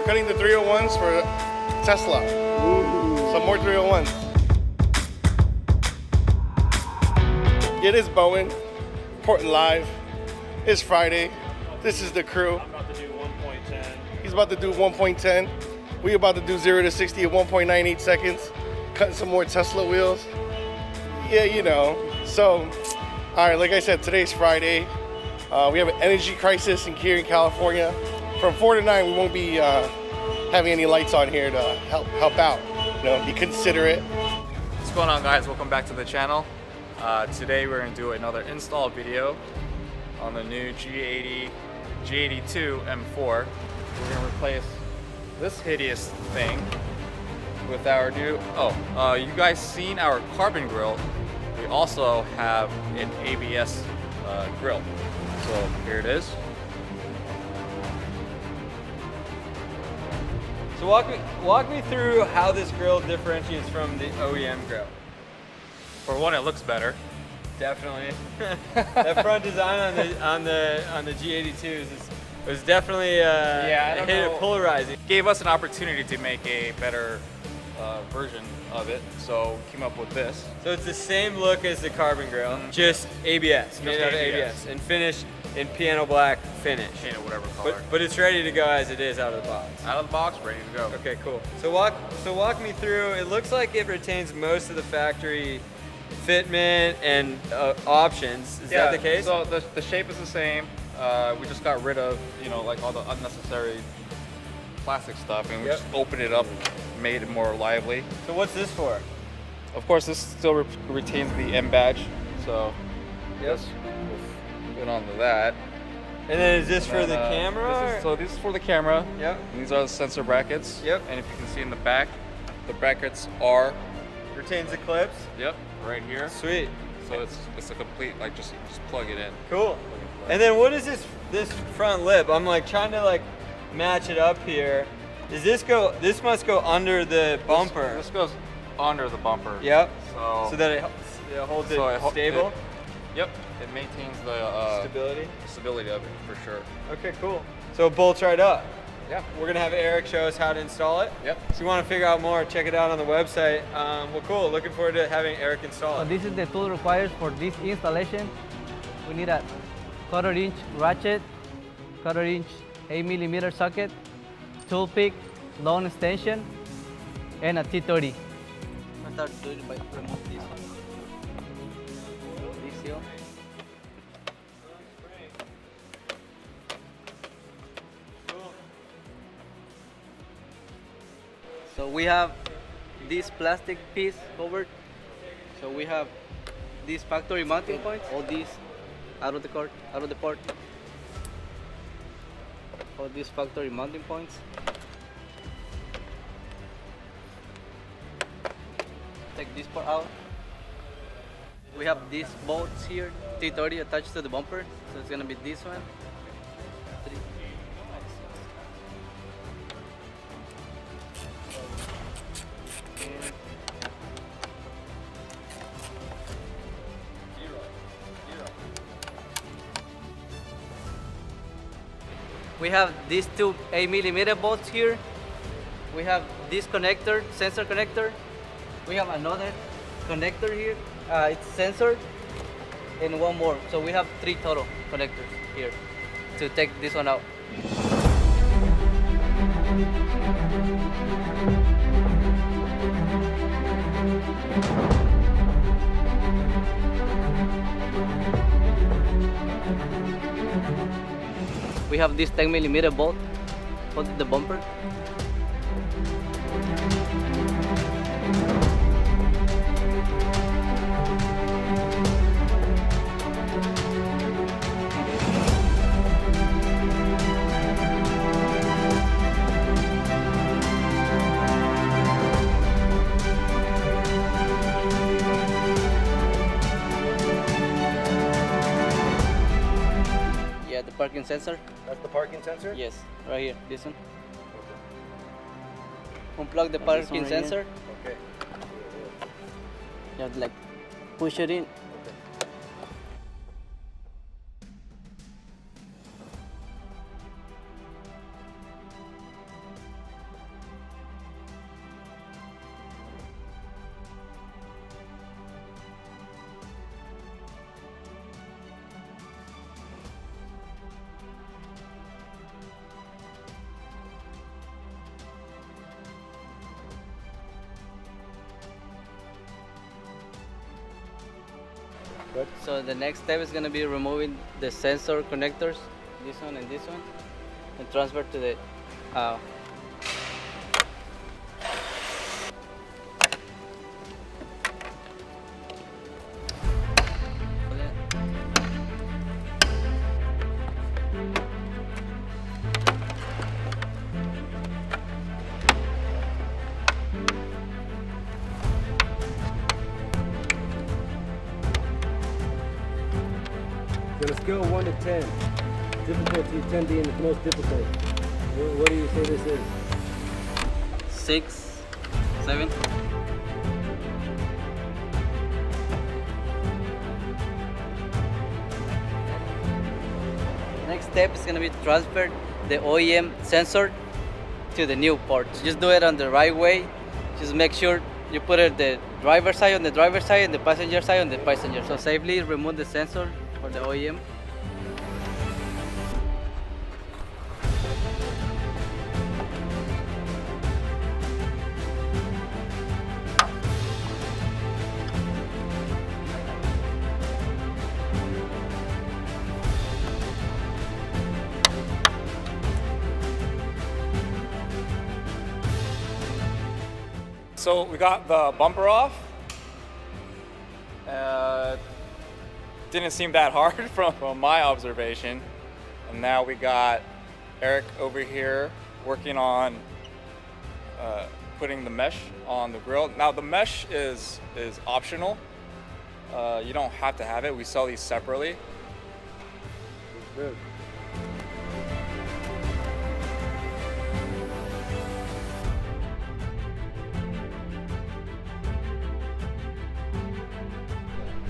Cutting the 301s for Tesla. Ooh. Some more 301s. It is Bowen, Portland Live. It's Friday. This is the crew. I'm about to do 1.10. He's about to do 1.10. We about to do 0 to 60 at 1.98 seconds. Cutting some more Tesla wheels. Yeah, you know. So, all right, like I said, today's Friday. We have an energy crisis here in California. From 4 to 9, we won't be having any lights on here to help out. You know, be considerate. What's going on, guys? Welcome back to the channel. Today we're going to do another install video on the new G82 M4. We're going to replace this hideous thing with our new, you guys seen our carbon grille? We also have an ABS grille. So here it is. So walk me through how this grille differentiates from the OEM grille. For one, it looks better. Definitely. That front design on the G82s was definitely polarizing. Gave us an opportunity to make a better version of it, so came up with this. So it's the same look as the carbon grille, just ABS, made out of ABS, and finished in piano black finish. Painted whatever color. But it's ready to go as it is out of the box. Out of the box, ready to go. Okay, cool. So walk me through. It looks like it retains most of the factory fitment and options. Is that the case? So the shape is the same. We just got rid of, like all the unnecessary plastic stuff, and we just opened it up, made it more lively. So what's this for? Of course, this still retains the M badge, so yes, we'll get on to that. And then is this for the camera? This is for the camera. Yep. And these are the sensor brackets. Yep. And if you can see in the back, the brackets are retains the clips. Yep, right here. Sweet. So it's a complete, like, just plug it in. Cool. And then what is this front lip? I'm like trying to match it up here. Does this go? This must go under the bumper. This goes under the bumper. Yep. So that it holds it stable. Yep. It maintains the stability of it for sure. Okay, cool. So it bolts right up. Yeah. We're gonna have Eric show us how to install it. Yep. So if you want to figure out more, check it out on the website. Well, cool. Looking forward to having Eric install So it. this is the tool required for this installation. We need a 1/4-inch ratchet, 1/4-inch 8mm socket, tool pick, long extension, and a T30. I'll start doing it by remove this one. This here. So we have this plastic piece covered. So we have these factory mounting points, all these out of the port. All these factory mounting points. Take this part out. We have these bolts here, T30 attached to the bumper. So it's gonna be this one. We have these two 8mm bolts here. We have this connector, sensor connector. We have another connector here. It's sensor and one more. So we have 3 total connectors here to take this one out. We have this 10mm bolt holding the bumper. Yeah, the parking sensor. That's the parking sensor? Yes, right here, this one. Unplug the parking sensor. Okay. You have to push it in. Good. So the next step is going to be removing the sensor connectors, this one, and transfer to the So on a scale of 1 to 10, difficulty 10 being the most difficult, what do you say this is? 6, 7. Next step is going to be to transfer the OEM sensor to the new port. So just do it on the right way. Just make sure you put it the driver's side on the driver's side and the passenger side on the passenger. So safely remove the sensor for the OEM. So we got the bumper off. Didn't seem that hard from my observation. And now we got Eric over here working on putting the mesh on the grill. Now the mesh is optional. You don't have to have it. We sell these separately. Good.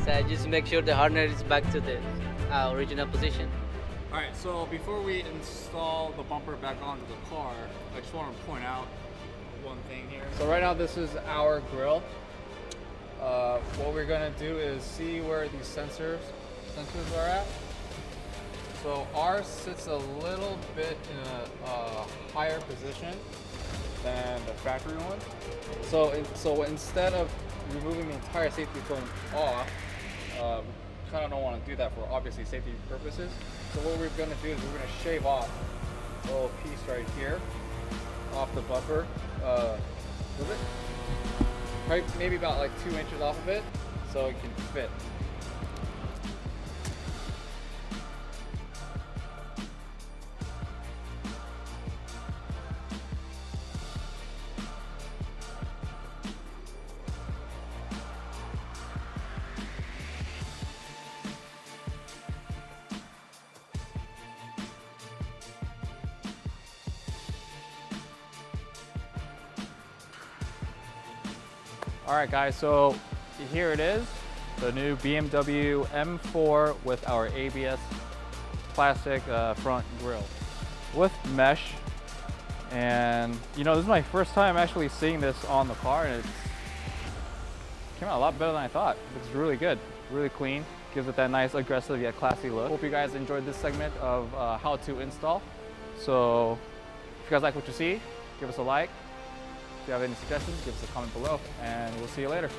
So just make sure the harness is back to the original position. All right, so before we install the bumper back onto the car, I just want to point out one thing here. So right now this is our grill. What we're gonna do is see where these sensors are at. So ours sits a little bit in a higher position than the factory one. So instead of removing the entire safety foam off, kind of don't want to do that for obviously safety purposes. So what we're going to do is we're going to shave off a little piece right here off the bumper. Probably maybe about like 2 inches off of it, so it can fit. All right guys, so here it is, the new BMW M4 with our ABS plastic front grille with mesh. And you know, this is my first time actually seeing this on the car, and it came out a lot better than I thought. It's really good, really clean, gives it that nice aggressive yet classy look. Hope you guys enjoyed this segment of how to install. So if you guys like what you see, give us a like. If you have any suggestions, give us a comment below, and we'll see you later.